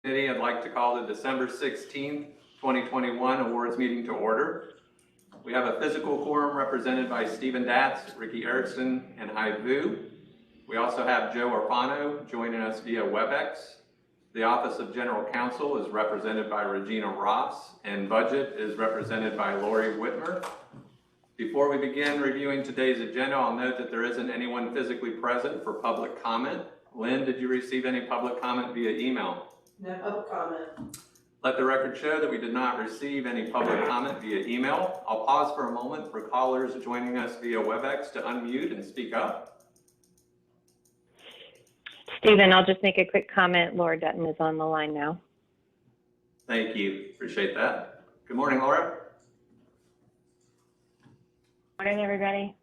Committee, I'd like to call the December 16th, 2021 awards meeting to order. We have a physical quorum represented by Stephen Datz, Ricky Erickson, and Hai Vu. We also have Joe Orfano joining us via WebEx. The Office of General Counsel is represented by Regina Ross, and Budget is represented by Lori Whitmer. Before we begin reviewing today's agenda, I'll note that there isn't anyone physically present for public comment. Lynn, did you receive any public comment via email? No public comment. Let the record show that we did not receive any public comment via email. I'll pause for a moment for callers joining us via WebEx to unmute and speak up. Stephen, I'll just make a quick comment. Laura Dutton is on the line now. Thank you. Appreciate that. Good morning, Laura. Morning, everybody.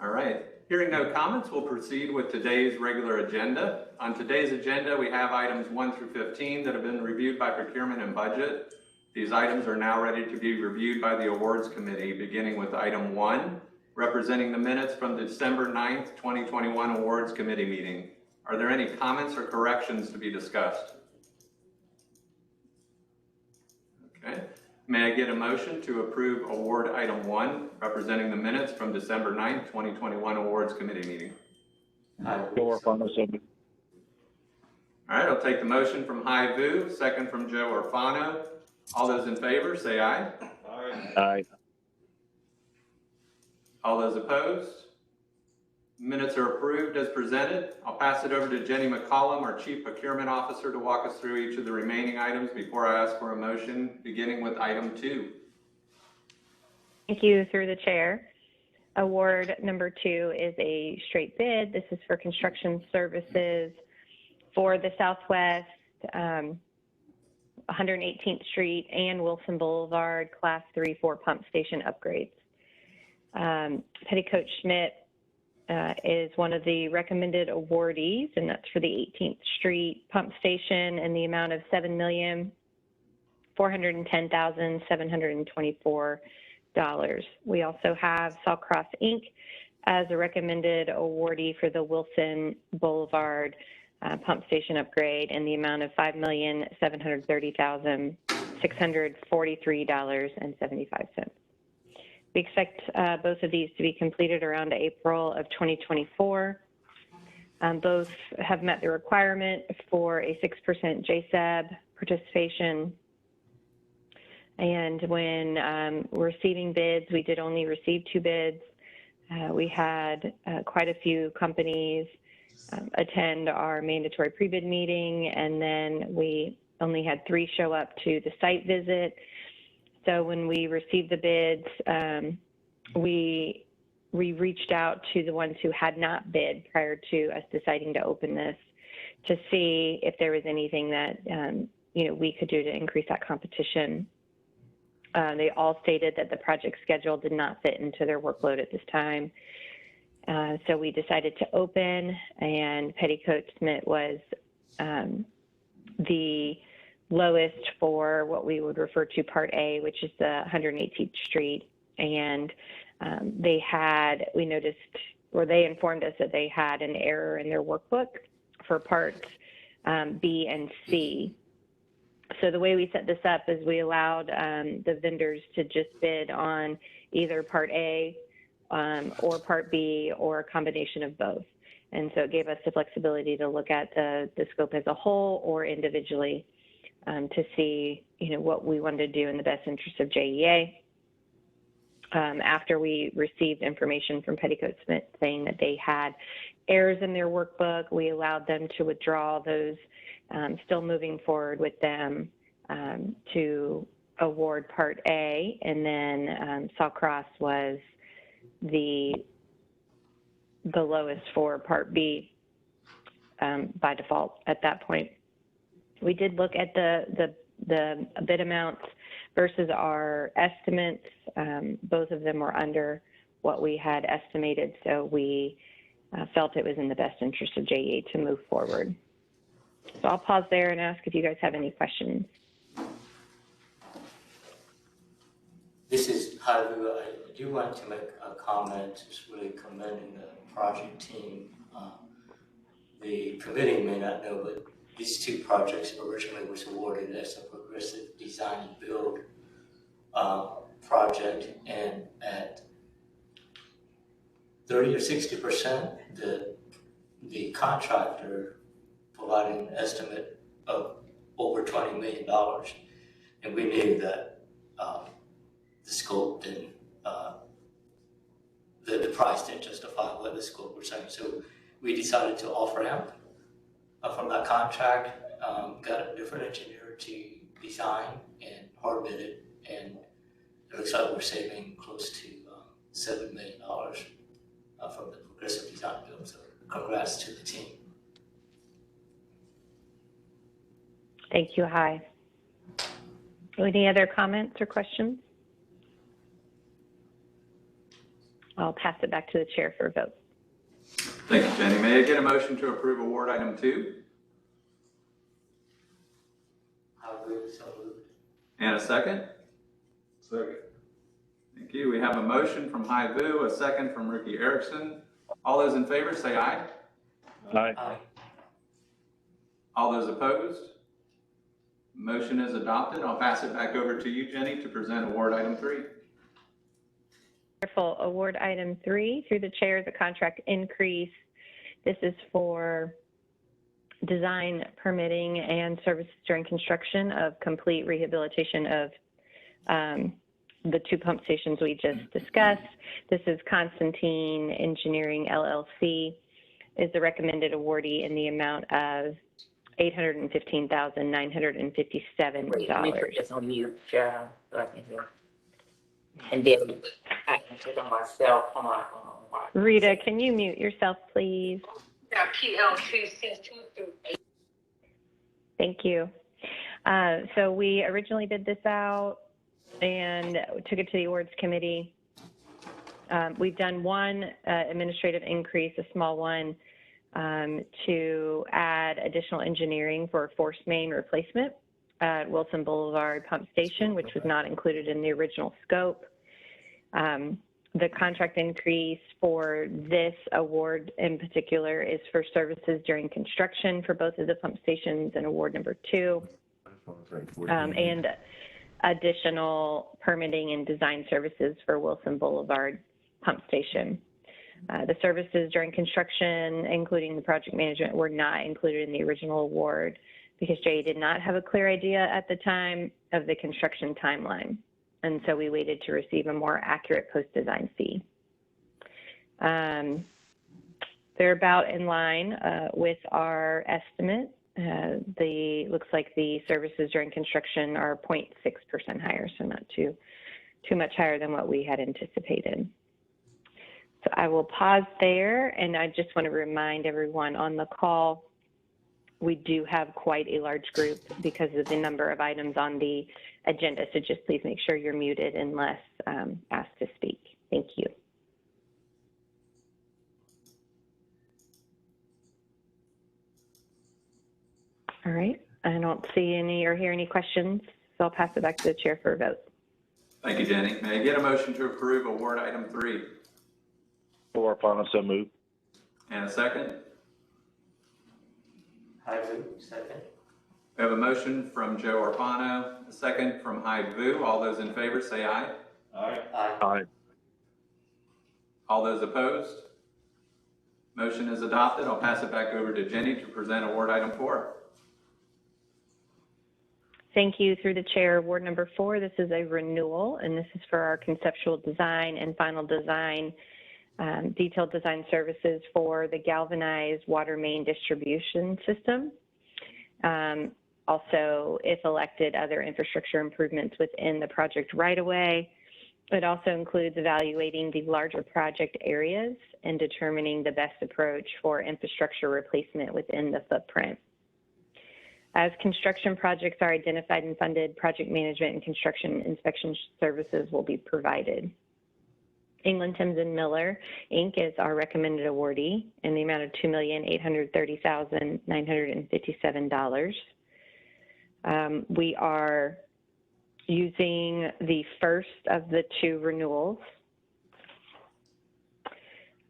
All right. Hearing no comments, we'll proceed with today's regular agenda. On today's agenda, we have items 1 through 15 that have been reviewed by Procurement and Budget. These items are now ready to be reviewed by the Awards Committee, beginning with item 1, representing the minutes from the December 9th, 2021 Awards Committee meeting. Are there any comments or corrections to be discussed? Okay. May I get a motion to approve award item 1, representing the minutes from December 9th, 2021 Awards Committee meeting? Joe Orfano, so moved. All right, I'll take the motion from Hai Vu, second from Joe Orfano. All those in favor, say aye. Aye. All those opposed? Minutes are approved as presented. I'll pass it over to Jenny McCollum, our Chief Procurement Officer, to walk us through each of the remaining items before I ask for a motion, beginning with item 2. Thank you, through the chair. Award number 2 is a straight bid. This is for construction services for the Southwest 118th Street and Wilson Boulevard Class 3-4 pump station upgrades. Coj Schmidt is one of the recommended awardees, and that's for the 18th Street pump station in the amount of $7,410,724. We also have Sawcross Inc. as a recommended awardee for the Wilson Boulevard pump station upgrade in the amount of $5,730,643.75. We expect both of these to be completed around April of 2024. Both have met the requirement for a 6% JSAB participation. And when receiving bids, we did only receive 2 bids. We had quite a few companies attend our mandatory pre-bid meeting, and then we only had 3 show up to the site visit. So when we received the bids, we reached out to the ones who had not bid prior to us deciding to open this to see if there was anything that we could do to increase that competition. They all stated that the project schedule did not fit into their workload at this time. So we decided to open, and Coj Schmidt was the lowest for what we would refer to Part A, which is the 118th Street. And they informed us that they had an error in their workbook for parts B and C. So the way we set this up is we allowed the vendors to just bid on either Part A or Part B, or a combination of both. And so it gave us the flexibility to look at the scope as a whole or individually to see what we wanted to do in the best interest of JEA. After we received information from Coj Schmidt saying that they had errors in their workbook, we allowed them to withdraw those, still moving forward with them to award Part A, and then Sawcross was the lowest for Part B by default at that point. We did look at the bid amounts versus our estimates. Both of them were under what we had estimated, so we felt it was in the best interest of JEA to move forward. So I'll pause there and ask if you guys have any questions. This is Hai Vu. I do want to make a comment, just really commending the project team. The committee may not know, but these two projects originally was awarded as a progressive design and build project, and at 30 or 60%, the contractor provided an estimate of over $20 million, and we knew that the scope didn't, the price didn't justify what the scope was saying. So we decided to offer him from that contract, got a different engineer to design and hard bid it, and it looks like we're saving close to $7 million from the progressive design build. So congrats to the team. Thank you, Hi. Any other comments or questions? I'll pass it back to the chair for a vote. Thank you, Jenny. May I get a motion to approve award item 2? How good, so moved. And a second? Second. Thank you. We have a motion from Hai Vu, a second from Ricky Erickson. All those in favor say aye. Aye. Aye. All those opposed? Motion is adopted. I'll pass it back over to you, Jenny, to present award item 3. Wonderful. Award item 3, through the chair, the contract increase. This is for design, permitting, and services during construction of complete rehabilitation of the 2 pump stations we just discussed. This is Constantine Engineering LLC is the recommended awardee in the amount of $815,957. Wait, let me put this on mute, Sharon, so I can hear. And then I can put on myself on my Rita, can you mute yourself, please? PL2C2-8. Thank you. So we originally bid this out and took it to the awards committee. We've done one administrative increase, a small one, to add additional engineering for a force main replacement at Wilson Boulevard Pump Station, which was not included in the original scope. The contract increase for this award in particular is for services during construction for both of the pump stations in award number 2, and additional permitting and design services for Wilson Boulevard Pump Station. The services during construction, including the project management, were not included in the original award because JEA did not have a clear idea at the time of the construction timeline. And so we waited to receive a more accurate post-design fee. They're about in line with our estimate. Looks like the services during construction are 0.6% higher, so not too much higher than what we had anticipated. So I will pause there, and I just want to remind everyone on the call, we do have quite a large group because of the number of items on the agenda, so just please make sure you're muted unless asked to speak. Thank you. All right, I don't see any or hear any questions, so I'll pass it back to the chair for a vote. Thank you, Jenny. May I get a motion to approve award item 3? Joe Arpaio, so moved. And a second? Hai Vu, second. We have a motion from Joe Arpaio, a second from Hai Vu. All those in favor say aye. Aye. Aye. Aye. All those opposed? Motion is adopted. I'll pass it back over to Jenny to present award item 4. Thank you. Through the chair, award number 4, this is a renewal, and this is for our conceptual design and final design, detailed design services for the galvanized water main distribution system. Also, if elected, other infrastructure improvements within the project right-of-way. It also includes evaluating the larger project areas and determining the best approach for infrastructure replacement within the footprint. As construction projects are identified and funded, project management and construction inspection services will be provided. England, Thames and Miller Inc. is our recommended awardee in the amount of $2,830,957. We are using the first of the 2 renewals.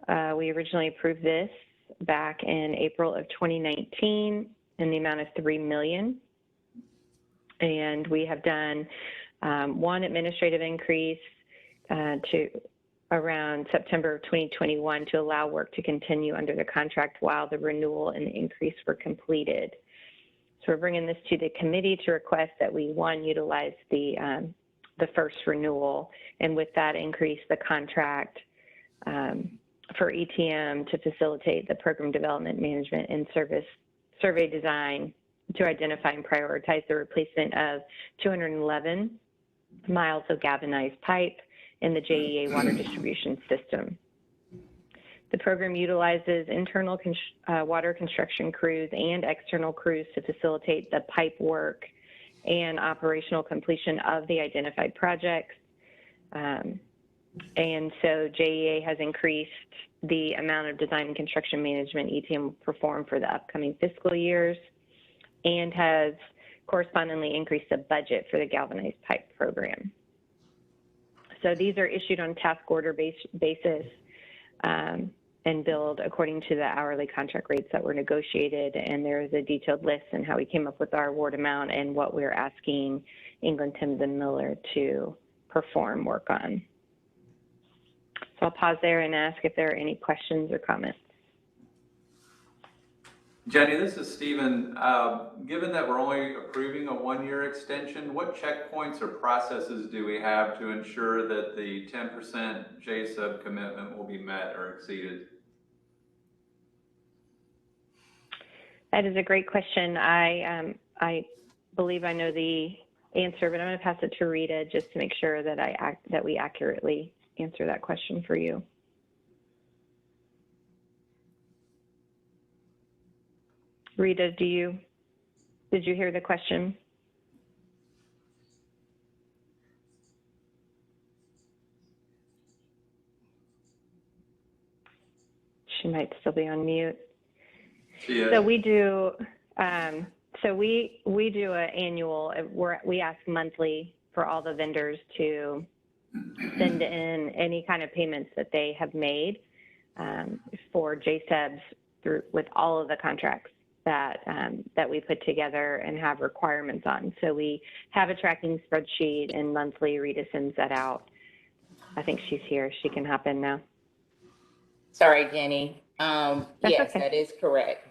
We originally approved this back in April of 2019. in the amount of $3 million. And we have done one administrative increase to around September of 2021 to allow work to continue under the contract while the renewal and the increase were completed. So we're bringing this to the committee to request that we, one, utilize the first renewal, and with that increase the contract for ETM to facilitate the program development, management, and service survey design to identify and prioritize the replacement of 211 miles of galvanized pipe in the JEA water distribution system. The program utilizes internal water construction crews and external crews to facilitate the pipe work and operational completion of the identified projects. And so JEA has increased the amount of design and construction management ETM will perform for the upcoming fiscal years, and has correspondingly increased the budget for the galvanized pipe program. So these are issued on task order basis and billed according to the hourly contract rates that were negotiated. And there is a detailed list on how we came up with our award amount and what we're asking England, Thames and Miller to perform work on. So I'll pause there and ask if there are any questions or comments. Jenny, this is Stephen. Given that we're only approving a one-year extension, what checkpoints or processes do we have to ensure that the 10% JSUB commitment will be met or exceeded? That is a great question. I believe I know the answer, but I'm going to pass it to Rita just to make sure that we accurately answer that question for you. Rita, did you hear the question? She might still be on mute. Yeah. So we do. We do an annual. We ask monthly for all the vendors to send in any kind of payments that they have made for JSUBs with all of the contracts that we put together and have requirements on. So we have a tracking spreadsheet, and monthly Rita sends that out. I think she's here. She can hop in now. Sorry, Jenny. Yes, okay. that is correct.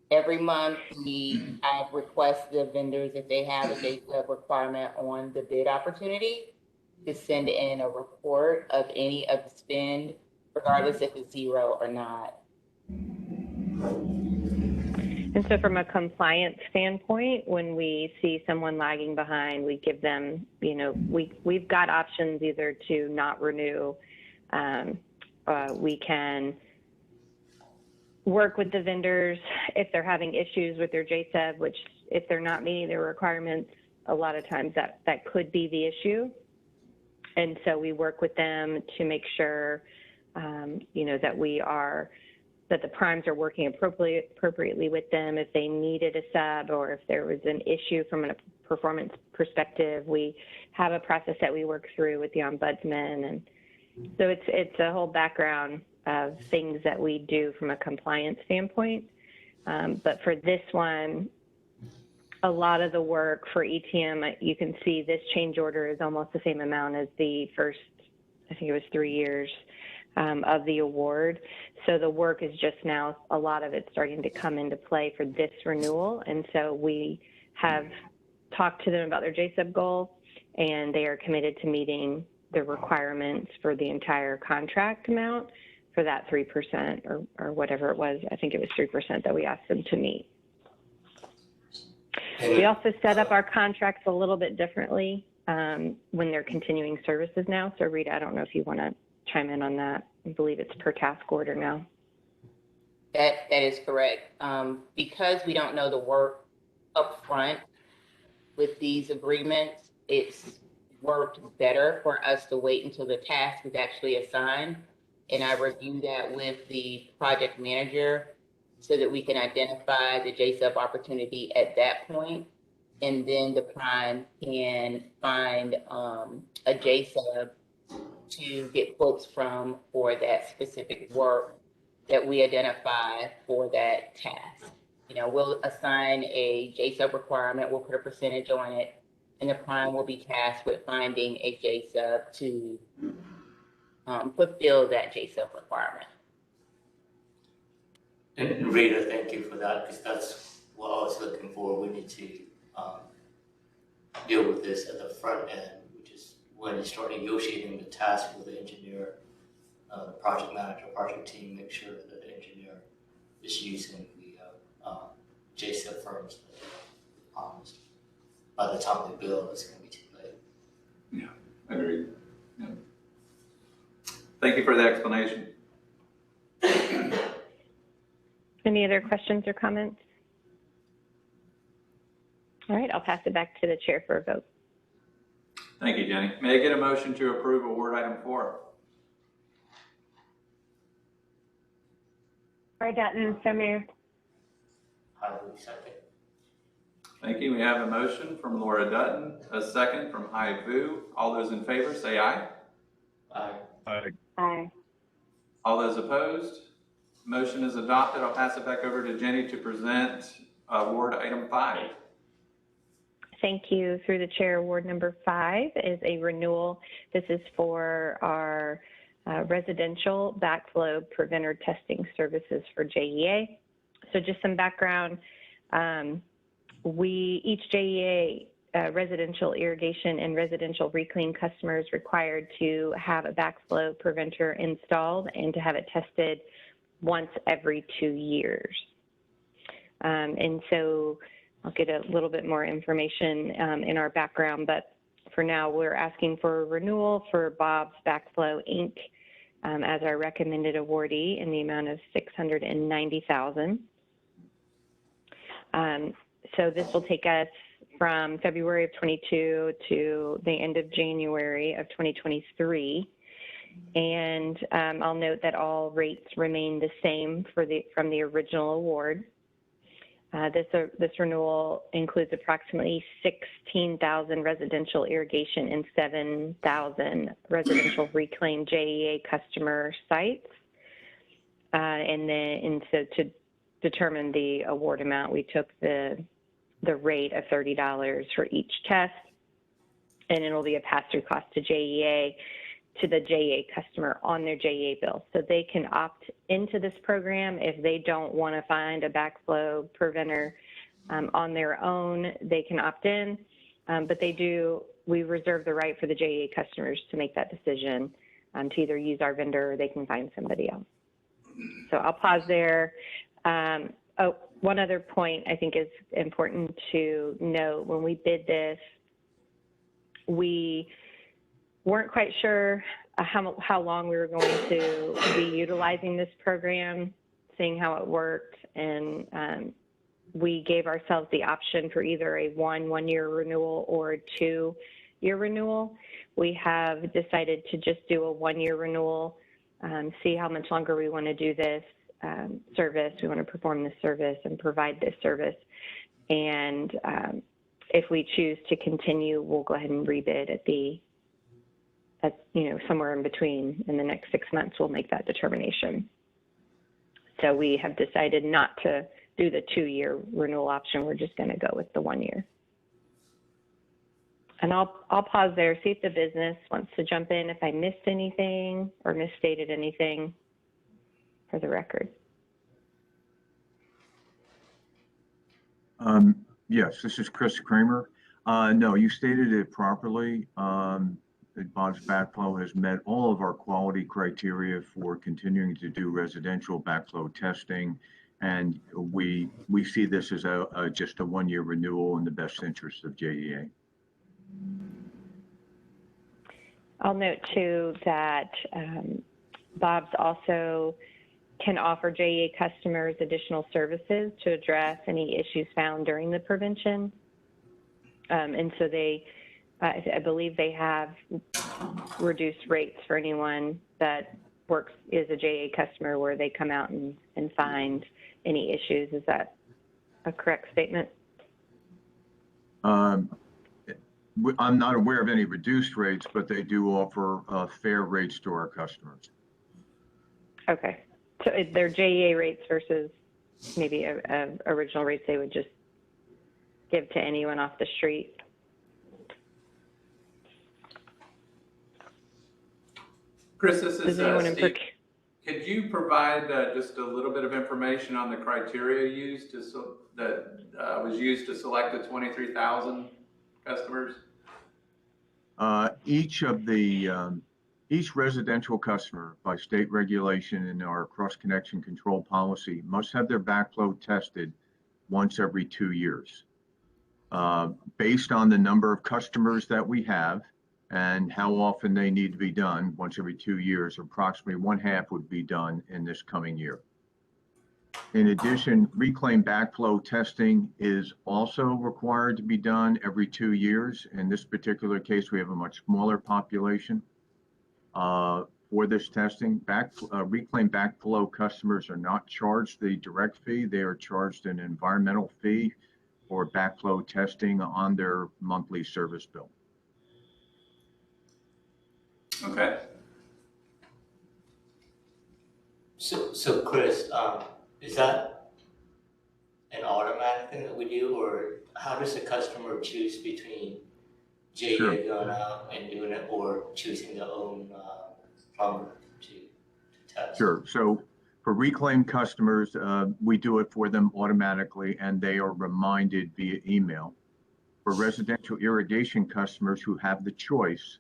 Every month we have requested the vendors, if they have a JSUB requirement on the bid opportunity, to send in a report of any of the spend, regardless if it's zero or not. And so from a compliance standpoint, when we see someone lagging behind, we give them, we've got options either to not renew. We can work with the vendors if they're having issues with their JSUB, which if they're not meeting their requirements, a lot of times that could be the issue. And so we work with them to make sure, that the primes are working appropriately with them. If they needed a sub or if there was an issue from a performance perspective, we have a process that we work through with the ombudsman. And so it's a whole background of things that we do from a compliance standpoint. But for this one, a lot of the work for ETM, you can see this change order is almost the same amount as the first, I think it was 3 years of the award. So the work is just now, a lot of it starting to come into play for this renewal. And so we have talked to them about their JSUB goal, and they are committed to meeting the requirements for the entire contract amount for that 3% or whatever it was. I think it was 3% that we asked them to meet. We also set up our contracts a little bit differently when they're continuing services now. So Rita, I don't know if you want to chime in on that. I believe it's per task order now. That is correct. Because we don't know the work up front with these agreements, it's worked better for us to wait until the task is actually assigned. And I review that with the project manager so that we can identify the JSUB opportunity at that point. And then the prime can find a JSUB to get quotes from for that specific work that we identify for that task. we'll assign a J-sub requirement, we'll put a percentage on it, and the prime will be tasked with finding a J-sub to fulfill that J-sub requirement. And Rita, thank you for that, because that's what I was looking for. We need to deal with this at the front end, which is when you start negotiating the task with the engineer, the project manager, project team, make sure that the engineer is using the JSIP firms that they promised. By the time they build, it's going to be too late. Yeah, agreed. Yeah. Thank you for the explanation. Any other questions or comments? All right, I'll pass it back to the chair for a vote. Thank you, Jenny. May I get a motion to approve award item 4? Laura Dutton, so moved. Highly second. Thank you. We have a motion from Laura Dutton, a second from Hai Vu. All those in favor say aye. Aye. Aye. Aye. All those opposed? Motion is adopted. I'll pass it back over to Jenny to present award item 5. Thank you. Through the chair, award number 5 is a renewal. This is for our residential backflow preventer testing services for JEA. So just some background. Each JEA residential irrigation and residential reclaim customers required to have a backflow preventer installed and to have it tested once every 2 years. And so I'll get a little bit more information in our background, but for now we're asking for a renewal for Bob's Backflow Inc. As our recommended awardee in the amount of $690,000. So this will take us from February of 22 to the end of January of 2023. And I'll note that all rates remain the same from the original award. This renewal includes approximately 16,000 residential irrigation and 7,000 residential reclaimed JEA customer sites. And so to determine the award amount, we took the rate of $30 for each test, and it'll be a pass-through cost to JEA, to the JEA customer on their JEA bill. So they can opt into this program if they don't want to find a backflow preventer on their own. They can opt in, but we reserve the right for the JEA customers to make that decision to either use our vendor or they can find somebody else. So I'll pause there. One other point I think is important to note: when we bid this, we weren't quite sure how long we were going to be utilizing this program, seeing how it worked, and we gave ourselves the option for either a one-year renewal or a 2-year renewal. We have decided to just do a 1-year renewal, see how much longer we want to do this service. We want to perform this service and provide this service. And if we choose to continue, we'll go ahead and rebid at somewhere in between. In the next 6 months, we'll make that determination. So we have decided not to do the 2-year renewal option. We're just going to go with the 1 year. And I'll pause there, see if the business wants to jump in if I missed anything or misstated anything for the record. Yes, this is Chris Kramer. No, you stated it properly. Bob's Backflow has met all of our quality criteria for continuing to do residential backflow testing, and we see this as just a 1-year renewal in the best interest of JEA. I'll note too that Bob's also can offer JEA customers additional services to address any issues found during the prevention. And so I believe they have reduced rates for anyone that is a JEA customer, where they come out and find any issues. Is that a correct statement? I'm not aware of any reduced rates, but they do offer fair rates to our customers. Okay. So they're JEA rates versus maybe original rates they would just give to anyone off the street. Chris, this Does is anyone in Steve. Could you provide just a little bit of information on the criteria used that was used to select the 23,000 customers? Each residential customer by state regulation and our cross-connection control policy must have their backflow tested once every 2 years. Based on the number of customers that we have and how often they need to be done, once every 2 years, approximately 1/2 would be done in this coming year. In addition, reclaimed backflow testing is also required to be done every 2 years. In this particular case, we have a much smaller population. For this testing, reclaimed backflow customers are not charged the direct fee. They are charged an environmental fee for backflow testing on their monthly service bill. Okay. So Chris, is that an automatic thing that we do, or how does the customer choose between JEA Sure. going out and doing it, or choosing their own plumber to test? Sure. So for reclaimed customers, we do it for them automatically and they are reminded via email. For residential irrigation customers who have the choice,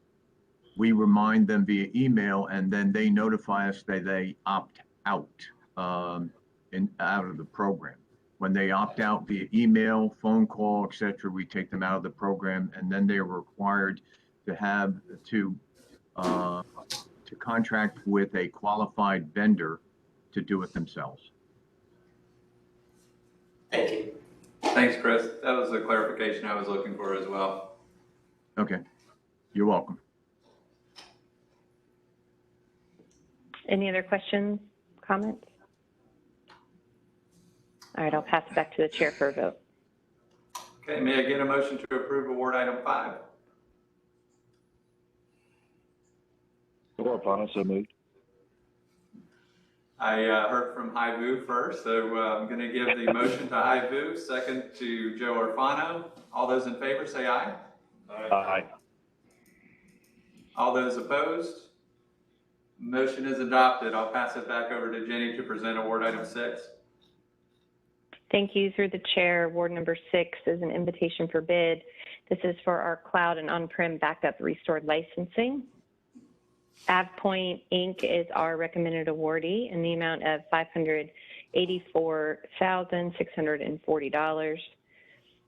we remind them via email and then they notify us that they opt out out of the program. When they opt out via email, phone call, etc., we take them out of the program, and then they are required to have to contract with a qualified vendor to do it themselves. Thank you. Thanks, Chris. That was the clarification I was looking for as well. Okay, you're welcome. Any other questions, comments? All right, I'll pass it back to the chair for a vote. Okay, may I get a motion to approve award item 5? So moved. I heard from Haivu first, so I'm going to give the motion to Haivu, second to Joe Orfano. All those in favor say aye. Aye. All those opposed? Motion is adopted. I'll pass it back over to Jenny to present award item 6. Thank you. Through the chair, award number 6 is an invitation for bid. This is for our cloud and on-prem backup restored licensing. AvePoint Inc. is our recommended awardee in the amount of $584,640.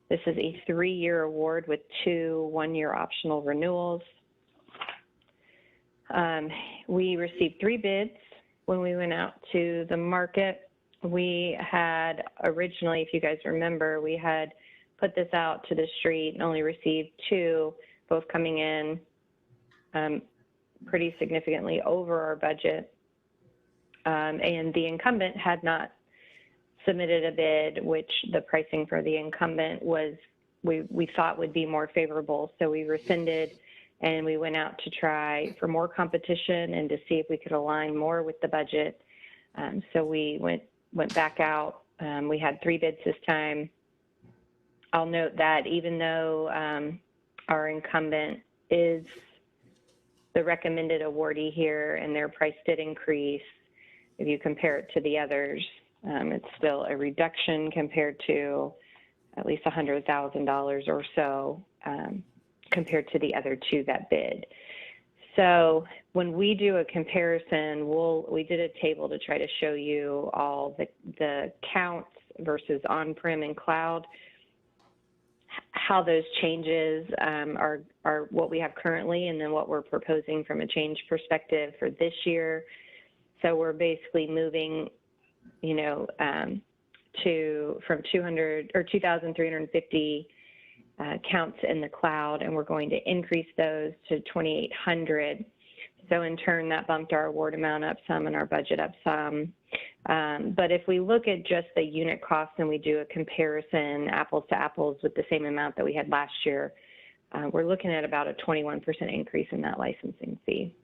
This is a 3-year award with 2 one-year optional renewals. We received 3 bids when we went out to the market. We had originally, if you guys remember, we had put this out to the street and only received 2, both coming in pretty significantly over our budget. And the incumbent had not submitted a bid, which the pricing for the incumbent was, we thought would be more favorable. So we rescinded and we went out to try for more competition and to see if we could align more with the budget. So we went back out. We had 3 bids this time. I'll note that even though our incumbent is the recommended awardee here and their price did increase, if you compare it to the others, it's still a reduction compared to at least $100,000 or so compared to the other 2 that bid. So when we do a comparison, we did a table to try to show you all the counts versus on-prem and cloud, how those changes are what we have currently and then what we're proposing from a change perspective for this year. So we're basically moving, from 2,350 counts in the cloud, and we're going to increase those to 2,800. So in turn, that bumped our award amount up some and our budget up some. But if we look at just the unit cost and we do a comparison, apples to apples, with the same amount that we had last year, we're looking at about a 21% increase in that licensing fee.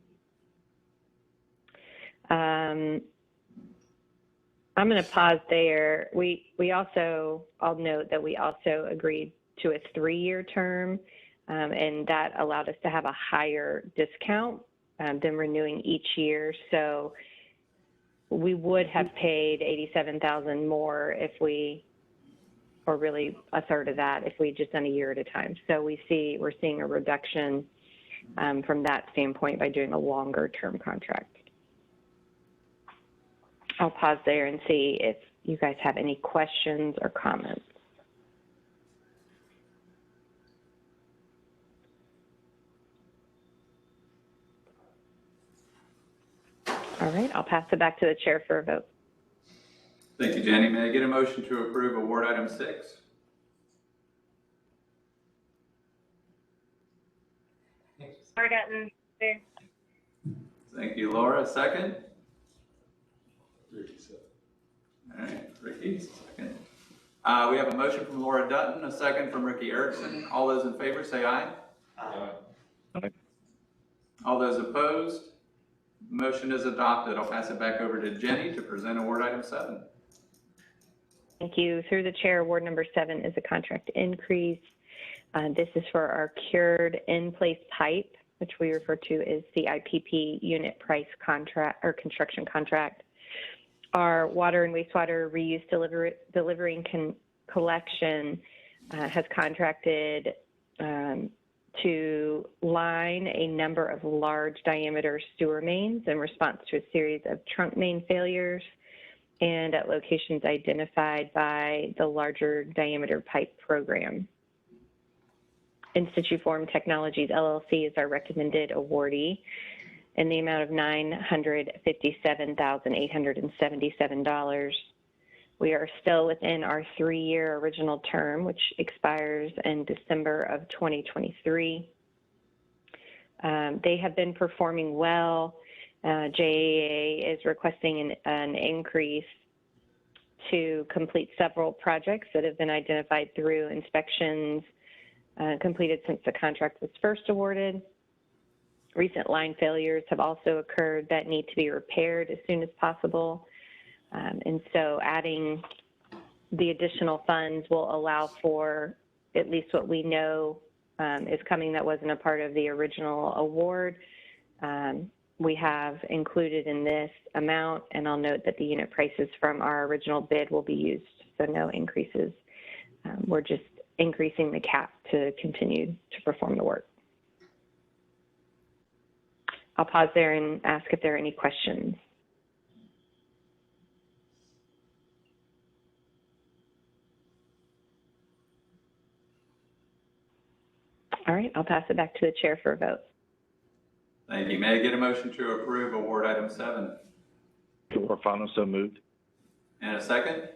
I'm going to pause there. I'll note that we also agreed to a 3-year term, and that allowed us to have a higher discount than renewing each year. So we would have paid $87,000 more or really a third of that if we just done a year at a time. So we're seeing a reduction from that standpoint by doing a longer term contract. I'll pause there and see if you guys have any questions or comments. All right, I'll pass it back to the chair for a vote. Thank you, Jenny. May I get a motion to approve award item 6? Laura Dutton. Thank you, Laura. Second? All right, Ricky, second. We have a motion from Laura Dutton, a second from Ricky Erickson. All those in favor say aye. Aye. All those opposed? Motion is adopted. I'll pass it back over to Jenny to present award item 7. Thank you. Through the chair, award number 7 is a contract increase. This is for our cured in-place pipe, which we refer to as CIPP unit price contract or construction contract. Our water and wastewater reuse delivery and collection has contracted to line a number of large diameter sewer mains in response to a series of trunk main failures and at locations identified by the larger diameter pipe program. Instituform Technologies LLC is our recommended awardee in the amount of $957,877. We are still within our 3-year original term, which expires in December of 2023. They have been performing well. JEA is requesting an increase to complete several projects that have been identified through inspections completed since the contract was first awarded. Recent line failures have also occurred that need to be repaired as soon as possible. And so adding the additional funds will allow for at least what we know is coming that wasn't a part of the original award. We have included in this amount, and I'll note that the unit prices from our original bid will be used, so no increases. We're just increasing the cap to continue to perform the work. I'll pause there and ask if there are any questions. All right, I'll pass it back to the chair for a vote. Thank you. May I get a motion to approve award item 7? Joe Orfano, so moved. And a second?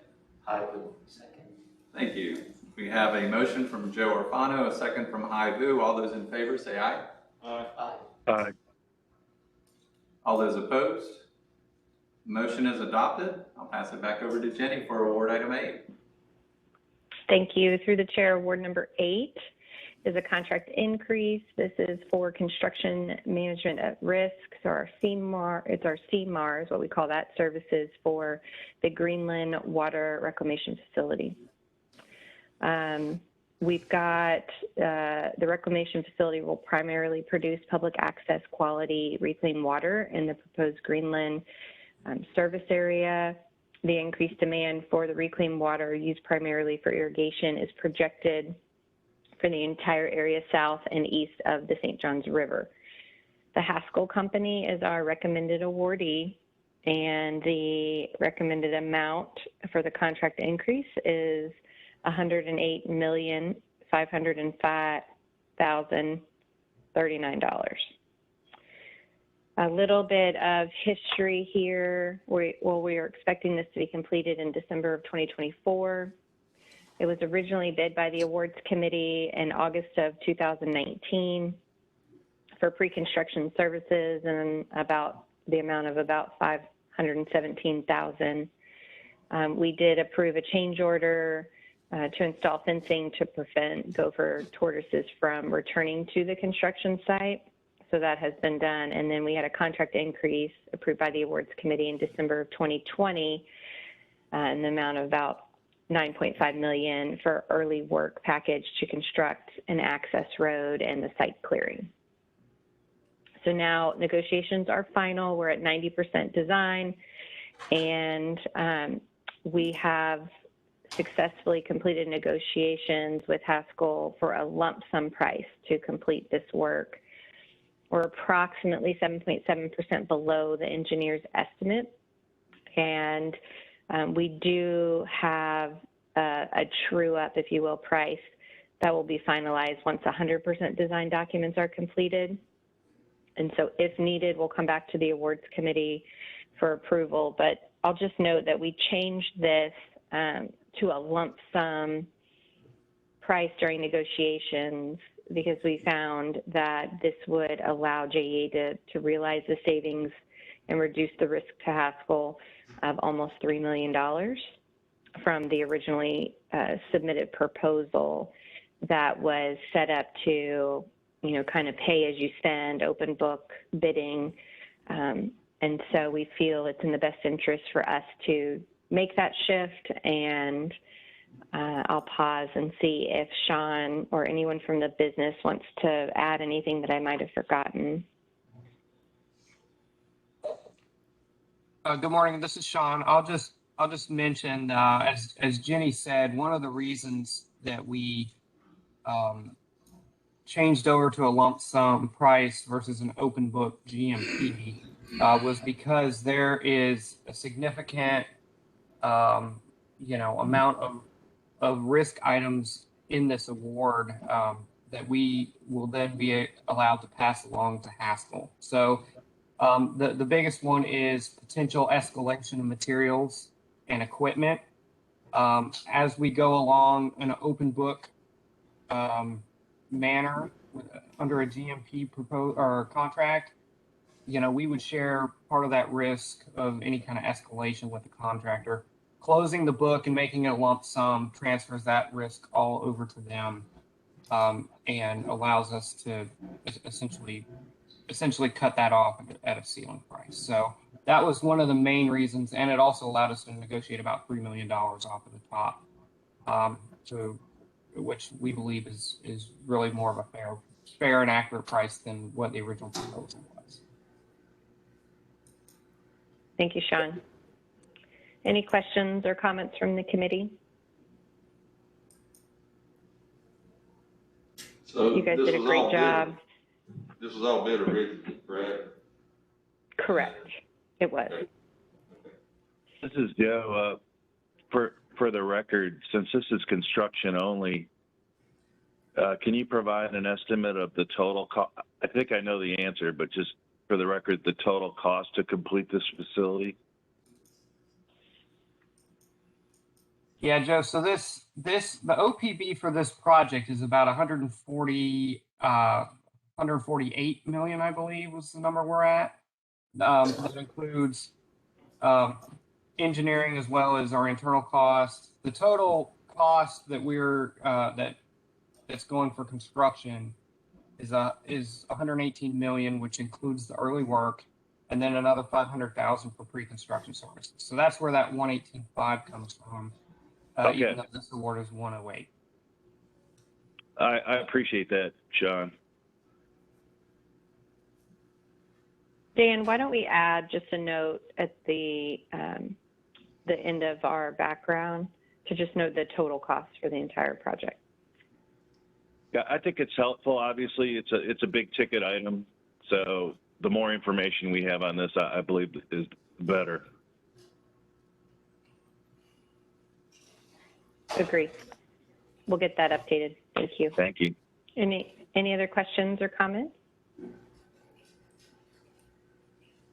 Hypo, second. Thank you. We have a motion from Joe Orfano, a second from Hai Vu. All those in favor say aye. Aye. Aye. All those opposed? Motion is adopted. I'll pass it back over to Jenny for award item 8. Thank you. Through the chair, award number 8 is a contract increase. This is for construction management at risk. So our CMAR, it's our CMAR is what we call that, services for the Greenland Water Reclamation Facility. We've got the reclamation facility will primarily produce public access quality reclaimed water in the proposed Greenland service area. The increased demand for the reclaimed water used primarily for irrigation is projected for the entire area south and east of the St. Johns River. The Haskell Company is our recommended awardee, and the recommended amount for the contract increase is $108,505,039. A little bit of history here. We are expecting this to be completed in December of 2024. It was originally bid by the Awards Committee in August of 2019 for pre-construction services and about the amount of about $517,000. We did approve a change order to install fencing to prevent gopher tortoises from returning to the construction site. So that has been done. And then we had a contract increase approved by the Awards Committee in December of 2020 in the amount of about $9.5 million for early work package to construct an access road and the site clearing. So now negotiations are final. We're at 90% design, and we have successfully completed negotiations with Haskell for a lump sum price to complete this work. We're approximately 7.7% below the engineer's estimate, and we do have a true up, if you will, price that will be finalized once 100% design documents are completed. And so if needed, we'll come back to the awards committee for approval. But I'll just note that we changed this to a lump sum price during negotiations because we found that this would allow JEA to realize the savings and reduce the risk to Haskell of almost $3 million from the originally submitted proposal that was set up to, you know, kind of pay as you spend, open book bidding. And so we feel it's in the best interest for us to make that shift. And I'll pause and see if Sean or anyone from the business wants to add anything that I might have forgotten. Good morning. This is Sean. I'll just mention, as Jenny said, one of the reasons that we changed over to a lump sum price versus an open book GMP was because there is a significant, amount of risk items in this award that we will then be allowed to pass along to Haskell. So the biggest one is potential escalation of materials and equipment. As we go along in an open book manner under a GMP contract, we would share part of that risk of any kind of escalation with the contractor. Closing the book and making it a lump sum transfers that risk all over to them and allows us to essentially cut that off at a ceiling price. So that was one of the main reasons, and it also allowed us to negotiate about $3 million off of the top, which we believe is really more of a fair and accurate price than what the original proposal was. Thank you, Sean. Any questions or comments from the committee? So you guys did a great job. This was all bid originally, correct? Correct. It was. This is Joe. For the record, since this is construction only, can you provide an estimate of the total cost? I think I know the answer, but just for the record, the total cost to complete this facility? Yeah, Joe. So the OPB for this project is about 148 million, I believe, was the number we're at. That includes engineering as well as our internal costs. The total cost that that's going for construction is 118 million, which includes the early work, and then another 500,000 for pre-construction services. So that's where that 118.5 comes from. Okay. Even though this award is 108. I appreciate that, Sean. Dan, why don't we add just a note at the end of our background to just note the total cost for the entire project? Yeah, I think it's helpful. Obviously, it's a big ticket item, so the more information we have on this, I believe, is better. Agree. We'll get that updated. Thank you. Thank you. Any other questions or comments?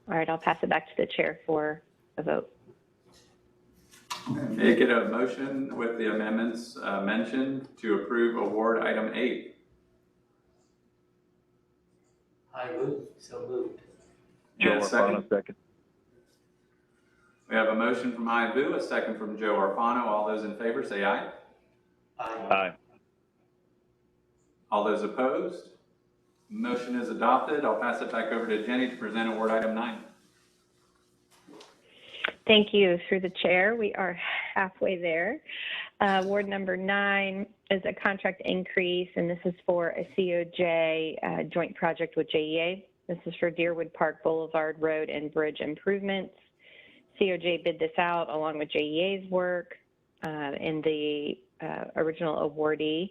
All right, I'll pass it back to the chair for a vote. May I get a motion with the amendments mentioned to approve award item 8? I move, so moved. Joe And second? Orfano, second. We have a motion from Vu, a second from Joe Orfano. All those in favor say aye. Aye. All those opposed? Motion is adopted. I'll pass it back over to Jenny to present award item 9. Thank you. Through the chair, we are halfway there. Award number 9 is a contract increase, and this is for a Coj Joint Project with JEA. This is for Deerwood Park Boulevard Road and Bridge improvements. Coj bid this out along with JEA's work, and the original awardee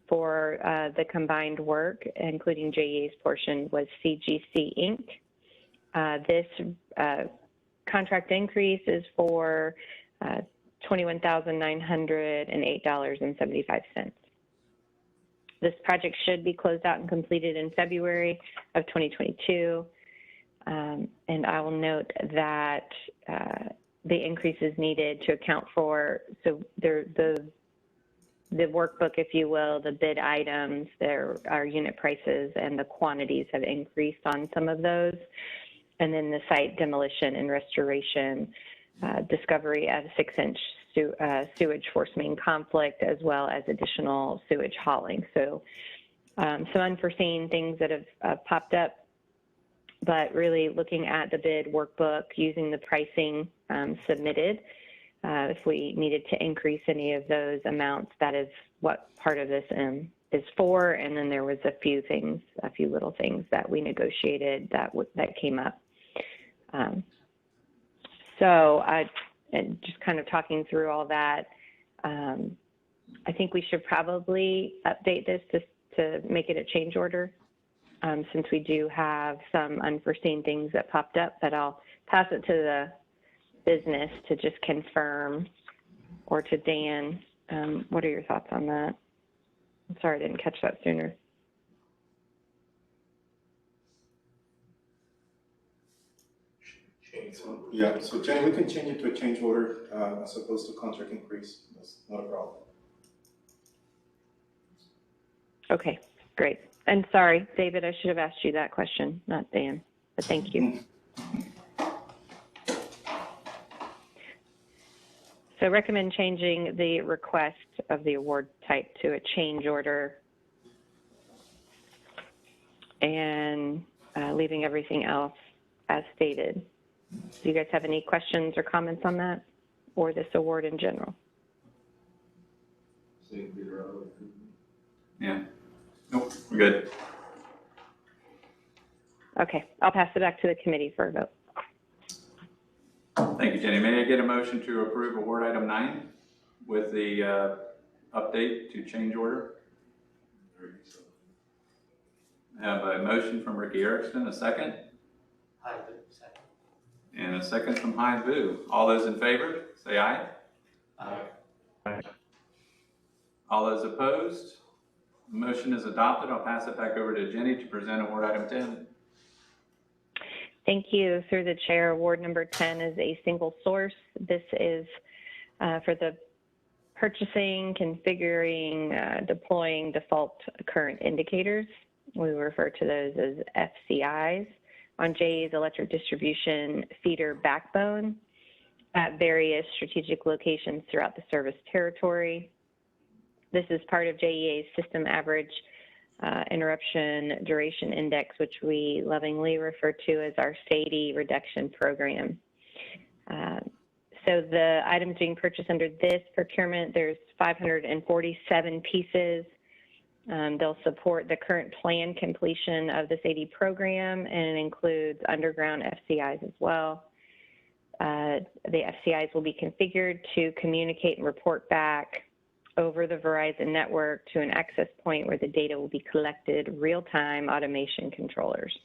for the combined work, including JEA's portion, was CGC Inc. This contract increase is for $21,908.75. This project should be closed out and completed in February of 2022. And I will note that the increase is needed to account for, so the workbook, if you will, the bid items, there are unit prices and the quantities have increased on some of those. And then the site demolition and restoration, discovery of a 6-inch sewage force main conflict, as well as additional sewage hauling. So some unforeseen things that have popped up, but really looking at the bid workbook, using the pricing submitted, if we needed to increase any of those amounts, that is what part of this is for. And then there was a few little things that we negotiated that came up. And just kind of talking through all that, I think we should probably update this to make it a change order, since we do have some unforeseen things that popped up, but I'll pass it to the business to just confirm, or to Dan. What are your thoughts on that? I'm sorry I didn't catch that sooner. Yeah, so Jane, we can change it to a change order as opposed to contract increase. That's not a problem. Okay, great. And sorry, David, I should have asked you that question, not Dan, but thank you. So recommend changing the request of the award type to a change order and leaving everything else as stated. Do you guys have any questions or comments on that, or this award in general? Yeah. Nope, we're good. Okay, I'll pass it back to the committee for a vote. Thank you, Jenny. May I get a motion to approve award item 9 with the update to change order? I have a motion from Ricky Erickson, a second. Hi, second. And a second from Hai Vu. All those in favor, say aye. Aye. All those opposed? The motion is adopted. I'll pass it back over to Jenny to present award item 10. Thank you. Through the chair, award number 10 is a single source. This is for the purchasing, configuring, deploying default current indicators. We refer to those as FCIs on JEA's electric distribution feeder backbone at various strategic locations throughout the service territory. This is part of JEA's system average interruption duration index, which we lovingly refer to as our SAIDI reduction program. So the items being purchased under this procurement, there's 547 pieces. They'll support the current planned completion of the SAIDI program, and it includes underground FCIs as well. The FCIs will be configured to communicate and report back over the Verizon network to an access point where the data will be collected, real-time automation controllers.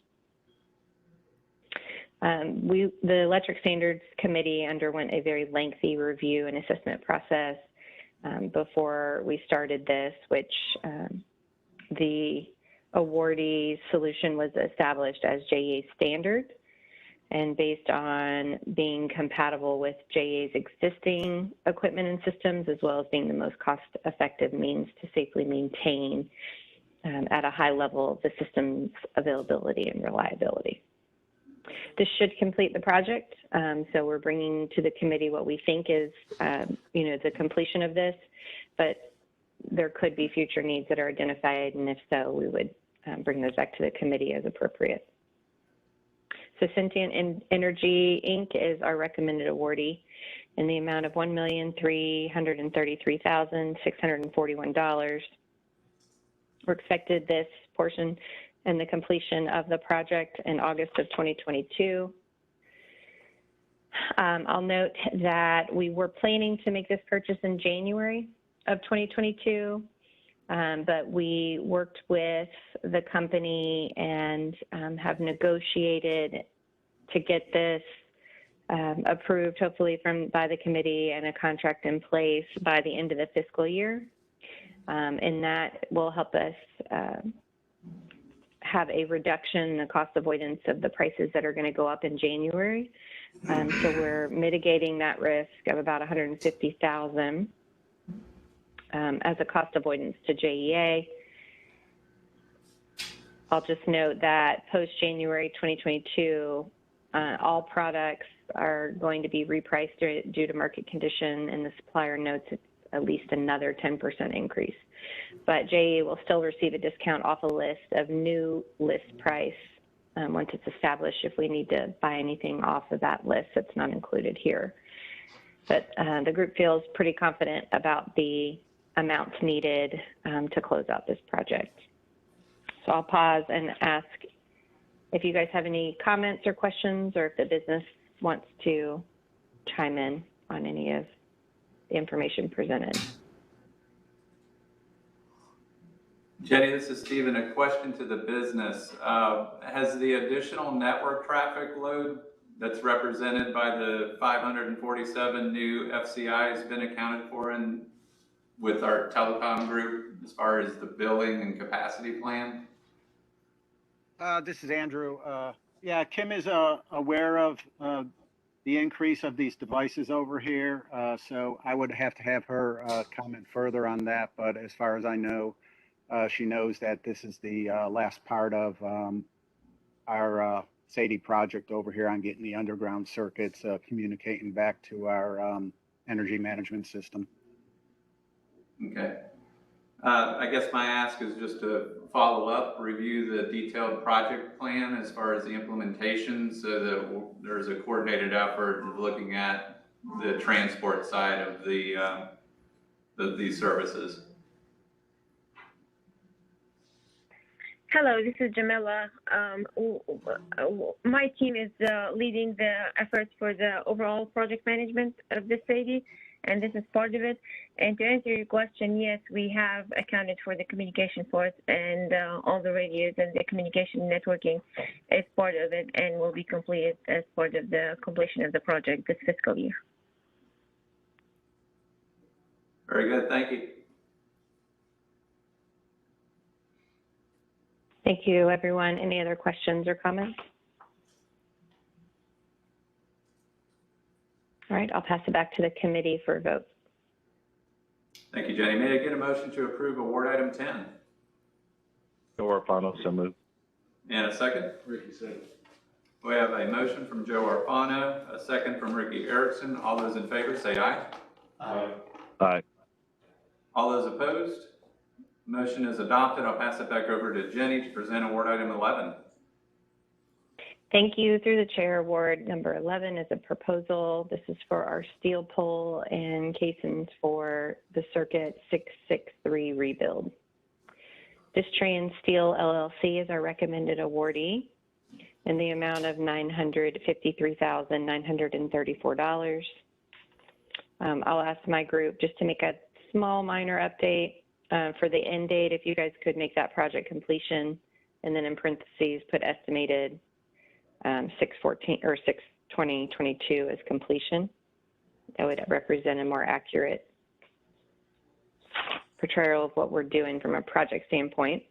The Electric Standards Committee underwent a very lengthy review and assessment process before we started this, which the awardee solution was established as JEA standard, and based on being compatible with JEA's existing equipment and systems, as well as being the most cost-effective means to safely maintain at a high level the system's availability and reliability. This should complete the project. So we're bringing to the committee what we think is, the completion of this, but there could be future needs that are identified, and if so, we would bring those back to the committee as appropriate. So Sentient Energy Inc. is our recommended awardee in the amount of $1,333,641. We're expected this portion and the completion of the project in August of 2022. I'll note that we were planning to make this purchase in January of 2022, but we worked with the company and have negotiated to get this approved, hopefully by the committee, and a contract in place by the end of the fiscal year. And that will help us have a reduction in the cost avoidance of the prices that are going to go up in January. So we're mitigating that risk of about $150,000 as a cost avoidance to JEA. I'll just note that post-January 2022, all products are going to be repriced due to market condition, and the supplier notes it's at least another 10% increase. But JEA will still receive a discount off a list of new list price once it's established if we need to buy anything off of that list that's not included here. But the group feels pretty confident about the amounts needed to close out this project. So I'll pause and ask if you guys have any comments or questions, or if the business wants to chime in on any of the information presented. Jenny, this is Stephen. A question to the business. Has the additional network traffic load that's represented by the 547 new FCIs been accounted for with our telecom group as far as the billing and capacity plan? This is Andrew. Yeah, Kim is aware of the increase of these devices over here, so I would have to have her comment further on that. But as far as I know, she knows that this is the last part of our SADE project over here on getting the underground circuits communicating back to our energy management system. Okay. I guess my ask is just to follow up, review the detailed project plan as far as the implementation, so that there's a coordinated effort of looking at the transport side of these services. Hello, this is Jamila. My team is leading the efforts for the overall project management of the city, and this is part of it. And to answer your question, yes, we have accounted for the communication ports and all the radios, and the communication networking is part of it and will be completed as part of the completion of the project this fiscal year. Very good, thank you. Thank you, everyone. Any other questions or comments? All right, I'll pass it back to the committee for a vote. Thank you, Jenny. May I get a motion to approve award item 10? Joe Arpano, so moved. And a second? Ricky second. We have a motion from Joe Arpano, a second from Ricky Erickson. All those in favor say aye. Aye. Aye. All those opposed? Motion is adopted. I'll pass it back over to Jenny to present award item 11. Thank you. Through the chair, award number 11 is a proposal. This is for our steel pole and casings for the Circuit 663 rebuild. Distrans Steel LLC is our recommended awardee in the amount of $953,934. I'll ask my group just to make a small minor update for the end date. If you guys could make that project completion, and then in parentheses put estimated 6/14 or 6/2022 as completion. That would represent a more accurate portrayal of what we're doing from a project standpoint.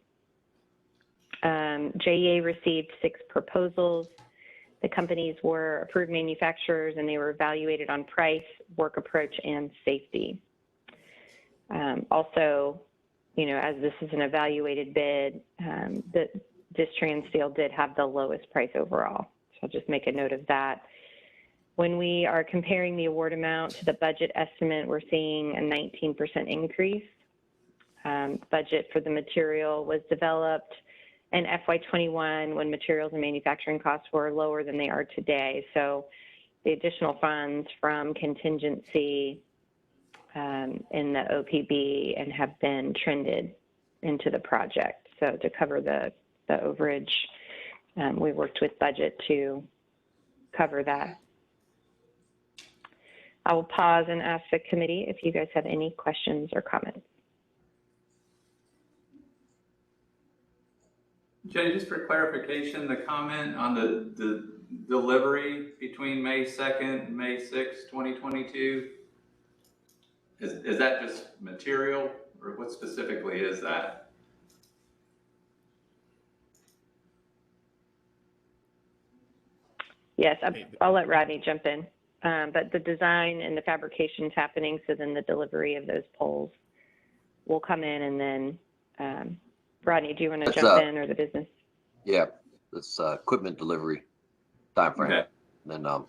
JEA received 6 proposals. The companies were approved manufacturers, and they were evaluated on price, work approach, and safety. Also, you know, as this is an evaluated bid, Distrans Steel did have the lowest price overall. So I'll just make a note of that. When we are comparing the award amount to the budget estimate, we're seeing a 19% increase. Budget for the material was developed in FY21 when materials and manufacturing costs were lower than they are today. So the additional funds from contingency in the OPB and have been trended into the project. So to cover the overage, we worked with budget to cover that. I will pause and ask the committee if you guys have any questions or comments. Jenny, just for clarification, the comment on the delivery between May 2nd and May 6th, 2022, is that just material, or what specifically is that? Yes, I'll let Rodney jump in. But the design and the fabrication is happening, so then the delivery of those poles will come in, and then Rodney, do you want to jump in, or the business? Yeah, it's equipment delivery timeframe. Okay. And then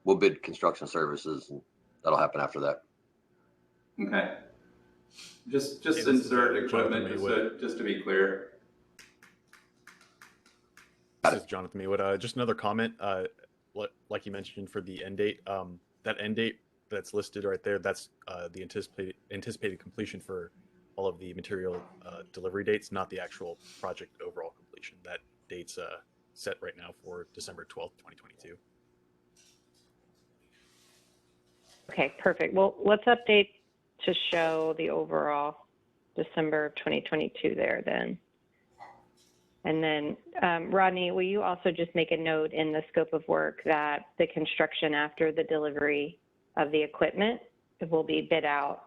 we'll bid construction services, and that'll happen after that. Okay. Just insert equipment, just to be clear. This is Jonathan Maywood. Just another comment. Like you mentioned for the end date, that end date that's listed right there, that's the anticipated completion for all of the material delivery dates, not the actual project overall completion. That date's set right now for December 12th, 2022. Okay, perfect. Well, let's update to show the overall December of 2022 there then. And then, Rodney, will you also just make a note in the scope of work that the construction after the delivery of the equipment will be bid out,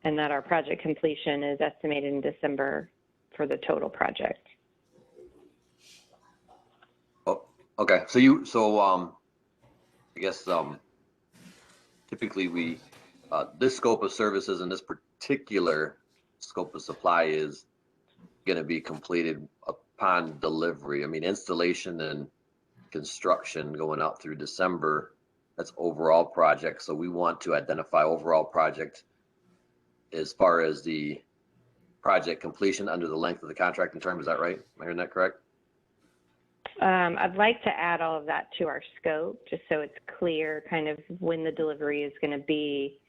and that our project completion is estimated in December for the total project? Oh, okay. So I guess typically we this scope of services and this particular scope of supply is going to be completed upon delivery. I mean, installation and construction going out through December, that's overall project. So we want to identify overall project as far as the project completion under the length of the contract in term. Is that right? Am I hearing that correct? I'd like to add all of that to our scope, just so it's clear kind of when the delivery is going to be.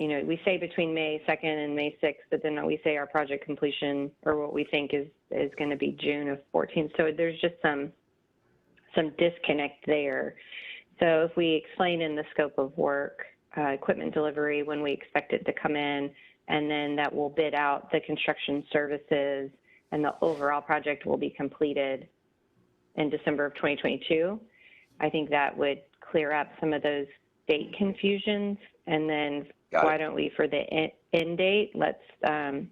You know, we say between May 2nd and May 6th, but then we say our project completion, or what we think is going to be June of 14. So there's just some disconnect there. So if we explain in the scope of work, equipment delivery, when we expect it to come in, and then that will bid out the construction services, and the overall project will be completed in December of 2022, I think that would clear up some of those date confusions. And then why don't we, for the end date, let's the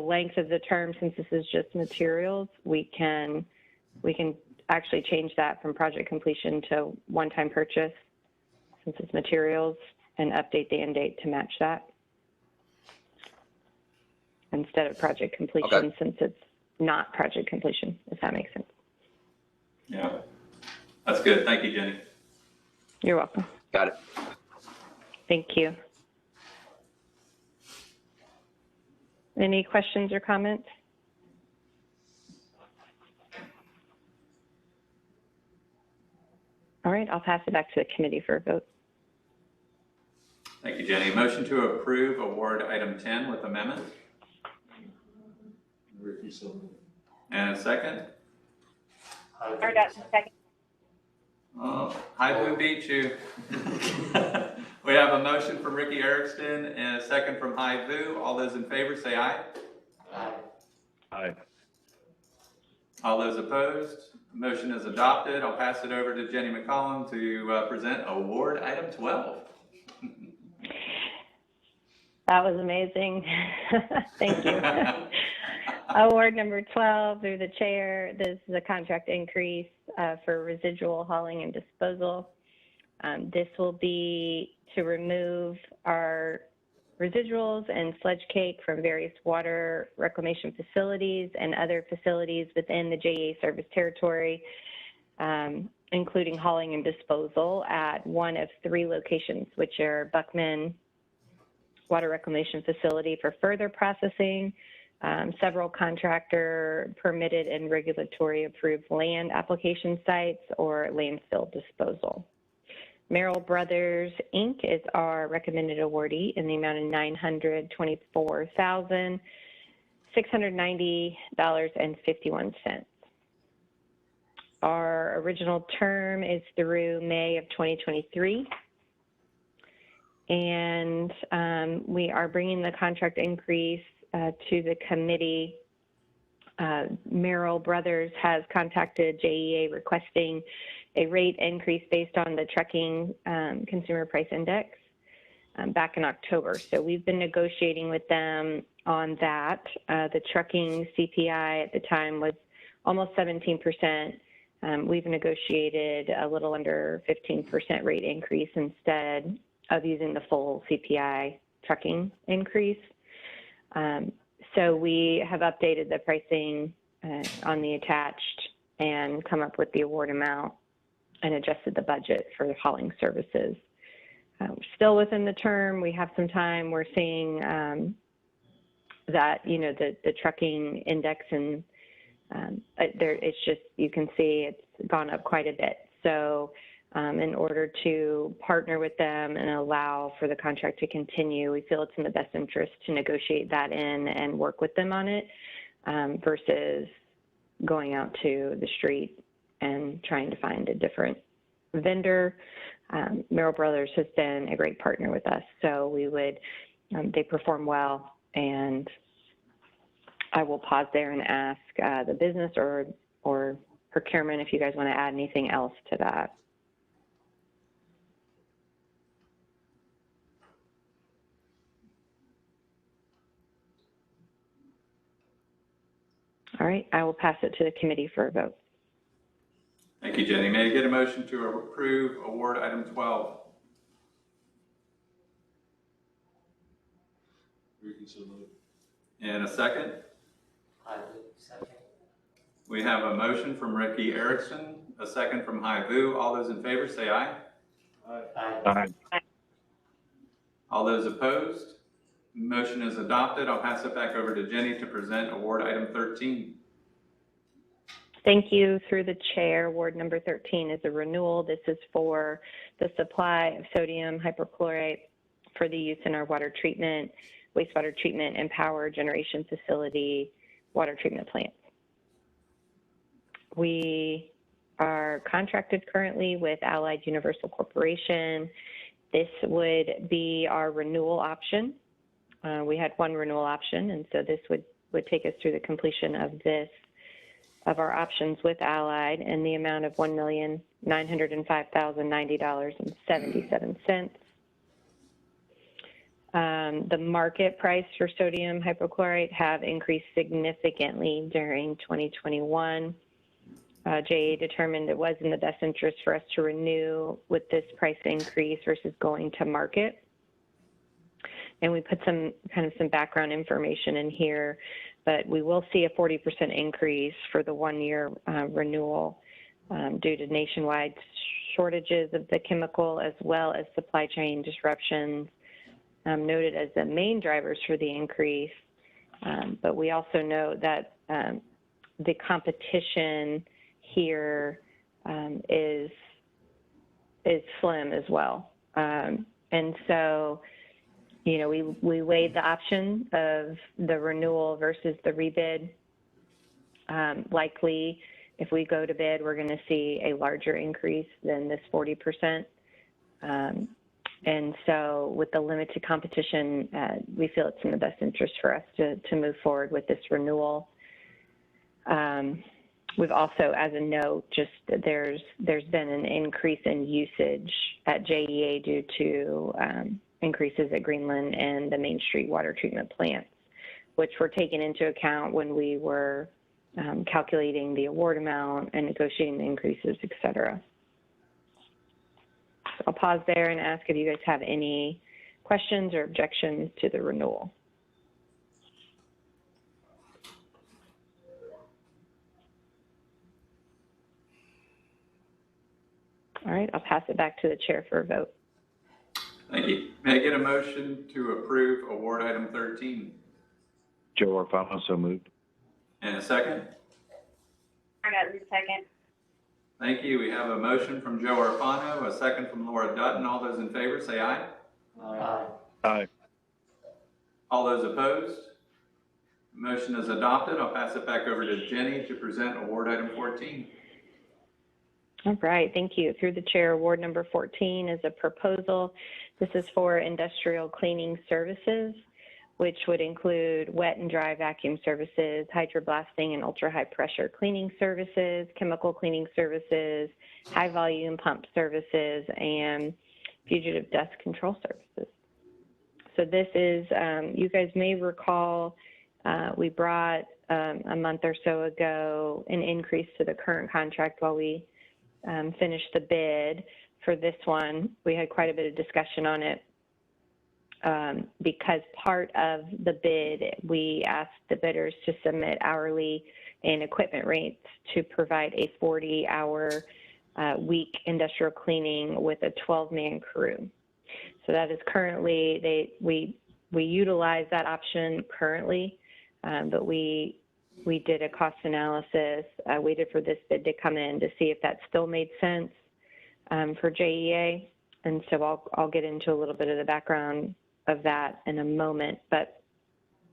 length of the term, since this is just materials, we can actually change that from project completion to one-time purchase, since it's materials, and update the end date to match that instead of project completion, since it's not project completion, if that makes sense. Yeah, that's good. Thank you, Jenny. You're welcome. Got it. Thank you. Any questions or comments? All right, I'll pass it back to the committee for a vote. Thank you, Jenny. Motion to approve award item 10 with amendment. And a second. Second. Oh, Hypo beat you. We have a motion from Ricky Erickson and a second from Hypo. All those in favor say aye. Aye. Aye. All those opposed? Motion is adopted. I'll pass it over to Jenny McCollum to present award item 12. That was amazing. Thank you. Award number 12 through the chair. This is a contract increase for residual hauling and disposal. This will be to remove our residuals and sludge cake from various water reclamation facilities and other facilities within the JEA service territory, including hauling and disposal at one of 3 locations, which are Buckman Water Reclamation Facility for further processing, several contractor permitted and regulatory approved land application sites or landfill disposal. Merrill Brothers Inc. is our recommended awardee in the amount of $924,690.51. Our original term is through May of 2023. And we are bringing the contract increase to the committee. Merrill Brothers has contacted JEA requesting a rate increase based on the trucking consumer price index back in October. So we've been negotiating with them on that. The trucking CPI at the time was almost 17%. We've negotiated a little under 15% rate increase instead of using the full CPI trucking increase. So we have updated the pricing on the attached and come up with the award amount and adjusted the budget for the hauling services. Still within the term, we have some time. We're seeing that, you know, the trucking index and it's just, you can see it's gone up quite a bit. So in order to partner with them and allow for the contract to continue, we feel it's in the best interest to negotiate that in and work with them on it versus going out to the street and trying to find a different vendor. Merrill Brothers has been a great partner with us, so we would, they perform well, and I will pause there and ask the business or procurement if you guys want to add anything else to that. All right, I will pass it to the committee for a vote. Thank you, Jenny. May I get a motion to approve award item 12? And a second? I do, second. We have a motion from Ricky Erickson, a second from Hai Vu. All those in favor say aye. Aye. All those opposed? Motion is adopted. I'll pass it back over to Jenny to present award item 13. Thank you. Through the chair, award number 13 is a renewal. This is for the supply of sodium hypochlorite for the use in our water treatment, wastewater treatment, and power generation facility water treatment plants. We are contracted currently with Allied Universal Corporation. This would be our renewal option. We had one renewal option, and so this would take us through the completion of our options with Allied in the amount of $1,905,090.77. The market price for sodium hypochlorite have increased significantly during 2021. JEA determined it was in the best interest for us to renew with this price increase versus going to market. And we put some background information in here, but we will see a 40% increase for the one-year renewal due to nationwide shortages of the chemical as well as supply chain disruptions noted as the main drivers for the increase. But we also know that the competition here is slim as well. And so, you know, we weighed the option of the renewal versus the rebid. Likely, if we go to bid, we're going to see a larger increase than this 40%. And so with the limited competition, we feel it's in the best interest for us to move forward with this renewal. We've also, as a note, just there's been an increase in usage at JEA due to increases at Greenland and the Main Street water treatment plants, which were taken into account when we were calculating the award amount and negotiating the increases, et cetera. So I'll pause there and ask if you guys have any questions or objections to the renewal. All right, I'll pass it back to the chair for a vote. Thank you. May I get a motion to approve award item 13? Joe Orfano, so moved. And a second? I got the second. Thank you. We have a motion from Joe Orfano, a second from Laura Dutton. All those in favor say aye. Aye. All those opposed? Motion is adopted. I'll pass it back over to Jenny to present award item 14. All right, thank you. Through the chair, award number 14 is a proposal. This is for industrial cleaning services, which would include wet and dry vacuum services, hydroblasting and ultra-high pressure cleaning services, chemical cleaning services, high volume pump services, and fugitive dust control services. So this is, you guys may recall, we brought a month or so ago an increase to the current contract while we finished the bid for this one. We had quite a bit of discussion on it because part of the bid, we asked the bidders to submit hourly and equipment rates to provide a 40-hour week industrial cleaning with a 12-man crew. So that is currently, we utilize that option currently, but we did a cost analysis, waited for this bid to come in to see if that still made sense for JEA. And so I'll get into a little bit of the background of that in a moment. But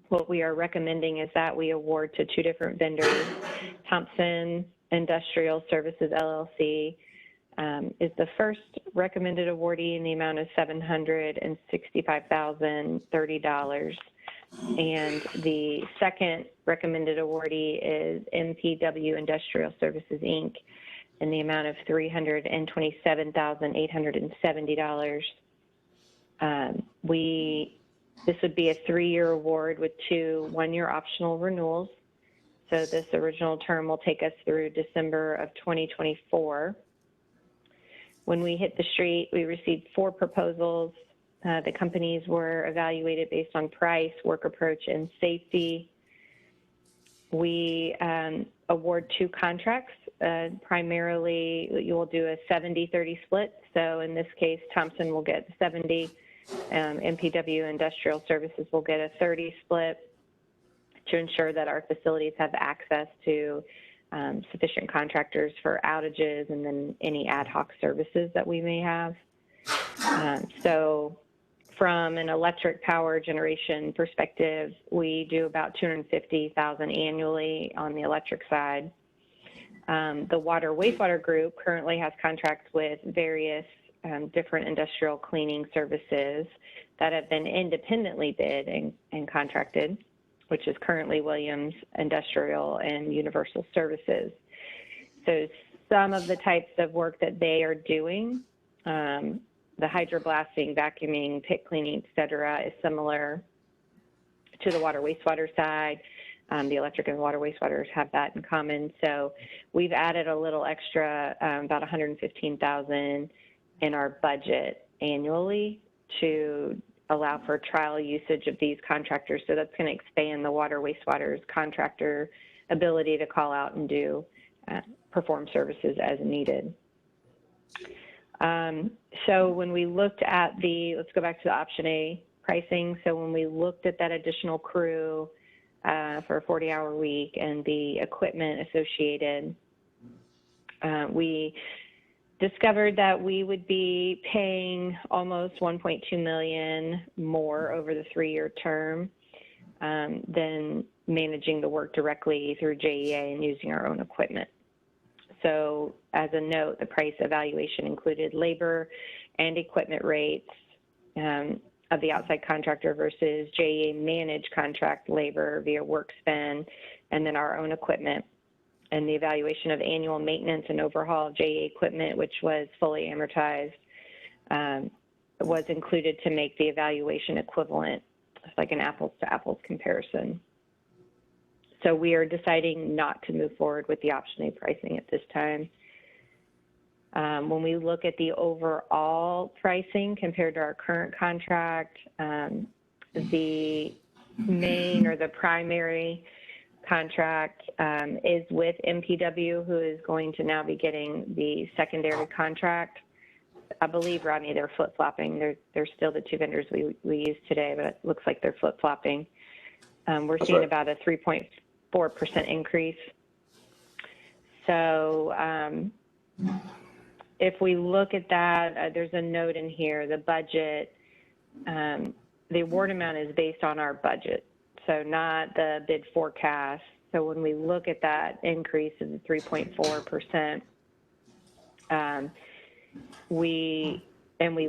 what we are recommending is that we award to two different vendors. Thompson Industrial Services, LLC is the first recommended awardee in the amount of $765,030. And the second recommended awardee is MPW Industrial Services, Inc. in the amount of $327,870. This would be a 3-year award with 2 1-year optional renewals. So this original term will take us through December of 2024. When we hit the street, we received 4 proposals. The companies were evaluated based on price, work approach, and safety. We award 2 contracts. Primarily, you will do a 70-30 split. So in this case, Thompson will get 70, MPW Industrial Services will get a 30 split to ensure that our facilities have access to sufficient contractors for outages and then any ad hoc services that we may have. So from an electric power generation perspective, we do about $250,000 annually on the electric side. The water wastewater group currently has contracts with various different industrial cleaning services that have been independently bid and contracted, which is currently Williams Industrial and Universal Services. So some of the types of work that they are doing, the hydroblasting, vacuuming, pit cleaning, et cetera, is similar to the water wastewater side. The electric and water wastewaters have that in common. So we've added a little extra, about $115,000 in our budget annually to allow for trial usage of these contractors. So that's going to expand the water wastewater's contractor ability to call out and do perform services as needed. So when we looked at let's go back to the option A pricing. So when we looked at that additional crew for a 40-hour week and the equipment associated, we discovered that we would be paying almost $1.2 million more over the 3-year term than managing the work directly through JEA and using our own equipment. So as a note, the price evaluation included labor and equipment rates of the outside contractor versus JEA managed contract labor via work spend, and then our own equipment. And the evaluation of annual maintenance and overhaul of JEA equipment, which was fully amortized, was included to make the evaluation equivalent. It's like an apples to apples comparison. So we are deciding not to move forward with the option A pricing at this time. When we look at the overall pricing compared to our current contract, the main or the primary contract is with MPW, who is going to now be getting the secondary contract. I believe, Rodney, they're flip-flopping. They're still the 2 vendors we use today, but it looks like they're flip-flopping. We're That's seeing right. about a 3.4% increase. So if we look at that, there's a note in here, the budget, the award amount is based on our budget, so not the bid forecast. So when we look at that increase of the 3.4%, we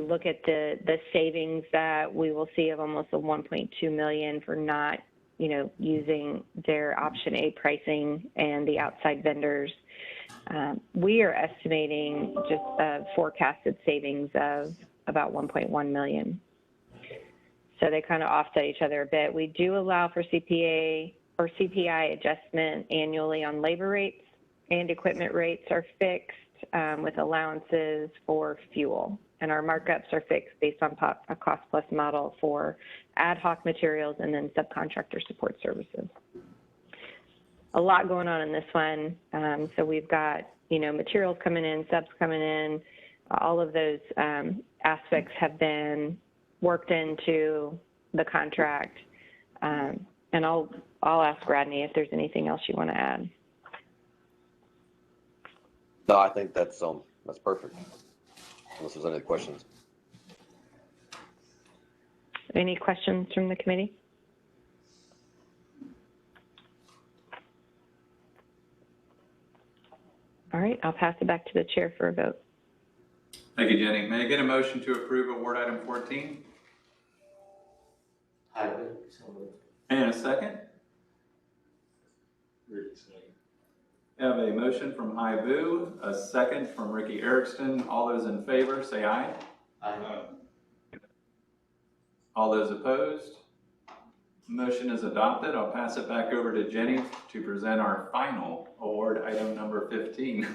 look at the savings that we will see of almost a 1.2 million for not, using their option A pricing and the outside vendors. We are estimating just a forecasted savings of about 1.1 million. So they kind of offset each other a bit. We do allow for CPI adjustment annually on labor rates, and equipment rates are fixed with allowances for fuel. And our markups are fixed based on a cost plus model for ad hoc materials and then subcontractor support services. A lot going on in this one. So we've got, materials coming in, subs coming in. All of those aspects have been worked into the contract. And I'll ask Rodney if there's anything else you want to add. No, I think that's perfect. Unless there's any questions. Any questions from the committee? All right, I'll pass it back to the chair for a vote. Thank you, Jenny. May I get a motion to approve award item 14? Highway, so moved. And a second? I have a motion from Hai Vu, a second from Ricky Erickson. All those in favor, say aye. Aye. All those opposed? Motion is adopted. I'll pass it back over to Jenny to present our final award item number 15.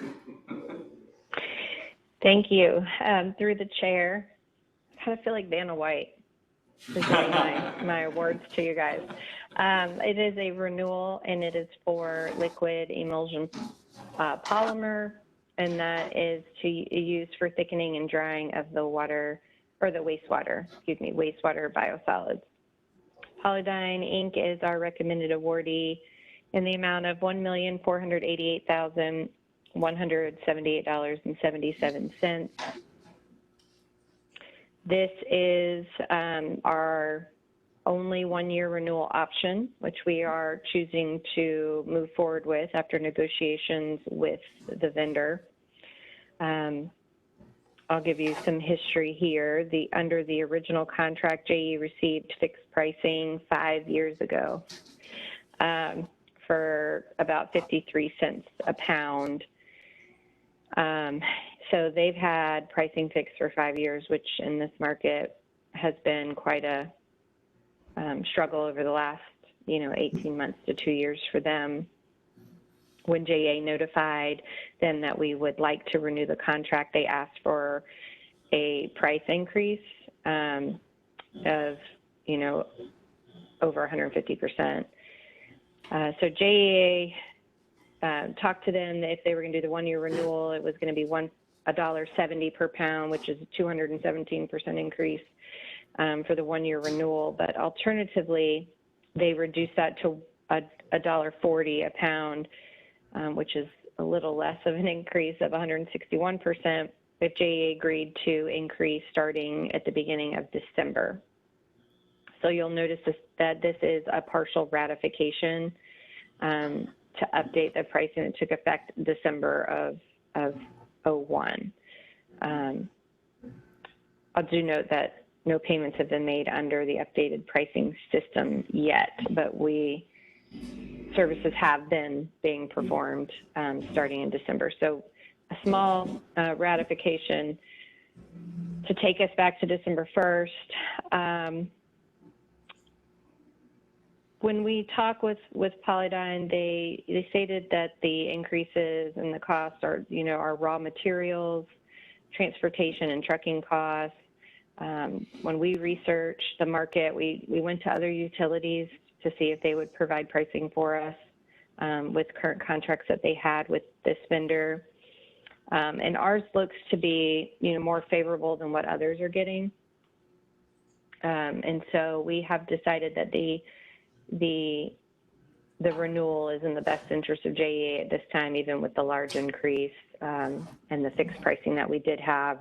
Thank you. Through the chair, I kind of feel like Vanna White presenting my awards to you guys. It is a renewal, and it is for liquid emulsion polymer, and that is to use for thickening and drying of the water, or the wastewater biosolids. Polydyne Inc. is our recommended awardee in the amount of $1,488,178.77. This is our only one-year renewal option, which we are choosing to move forward with after negotiations with the vendor. I'll give you some history here. Under the original contract, JEA received fixed pricing 5 years ago for about 53 cents a pound. So they've had pricing fixed for 5 years, which in this market has been quite a struggle over the last, 18 months to 2 years for them. When JEA notified them that we would like to renew the contract, they asked for a price increase of, over 150%. So JEA talked to them that if they were going to do the one-year renewal, it was going to be $1.70 per pound, which is a 217% increase for the one-year renewal. But alternatively, they reduced that to $1.40 a pound, which is a little less of an increase of 161%, if JEA agreed to increase starting at the beginning of December. So you'll notice that this is a partial ratification to update the pricing that took effect December of 01. I do note that no payments have been made under the updated pricing system yet, but services have been being performed starting in December. So a small ratification to take us back to December 1st. When we talk with Polydyne, they stated that the increases in the costs are, our raw materials, transportation and trucking costs. When we researched the market, we went to other utilities to see if they would provide pricing for us with current contracts that they had with this vendor. And ours looks to be, more favorable than what others are getting. And so we have decided that the the renewal is in the best interest of JEA at this time, even with the large increase and the fixed pricing that we did have.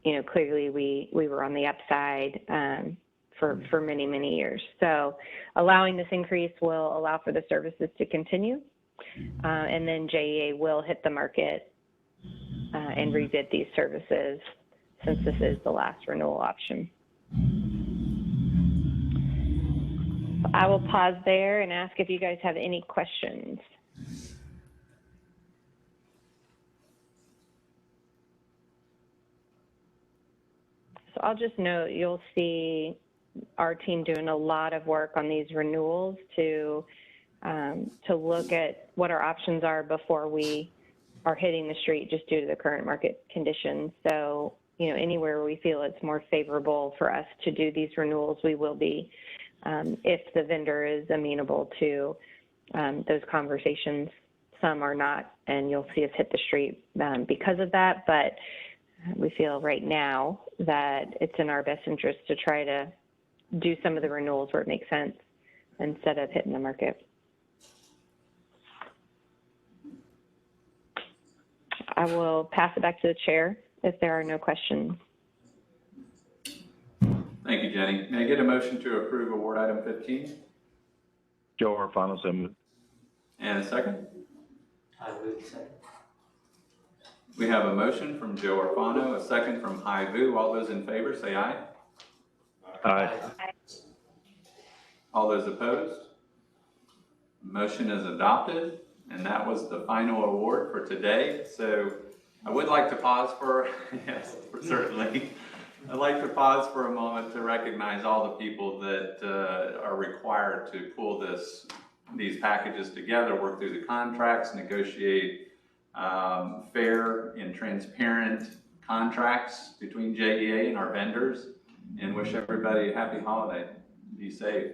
You know, clearly we were on the upside for many, many years. So allowing this increase will allow for the services to continue, and then JEA will hit the market and rebid these services since this is the last renewal option. I will pause there and ask if you guys have any questions. So I'll just note, you'll see our team doing a lot of work on these renewals to look at what our options are before we are hitting the street just due to the current market conditions. So, you know, anywhere we feel it's more favorable for us to do these renewals, we will be, if the vendor is amenable to those conversations. Some are not, and you'll see us hit the street because of that, but we feel right now that it's in our best interest to try to do some of the renewals where it makes sense instead of hitting the market. I will pass it back to the chair if there are no questions. Thank you, Jenny. May I get a motion to approve award item 15? Joe Orfano, so moved. And a second? I will second. We have a motion from Joe Orfano, a second from Hai Vu. All those in favor say aye. Aye. All those opposed? Motion is adopted, and that was the final award for today. So I would like to pause for, yes, certainly. I'd like to pause for a moment to recognize all the people that are required to pull these packages together, work through the contracts, negotiate fair and transparent contracts between JEA and our vendors, and wish everybody a happy holiday. Be safe.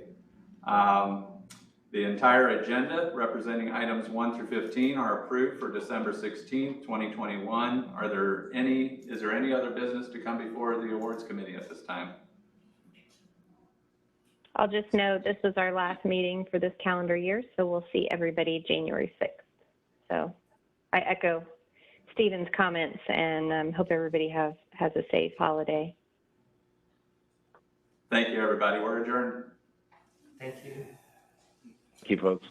The entire agenda representing items 1 through 15 are approved for December 16th, 2021. Is there any other business to come before the awards committee at this time? I'll just note this was our last meeting for this calendar year, so we'll see everybody January 6th. So I echo Stephen's comments and hope everybody has a safe holiday. Thank you, everybody. We're adjourned. Thank you. Thank you, folks.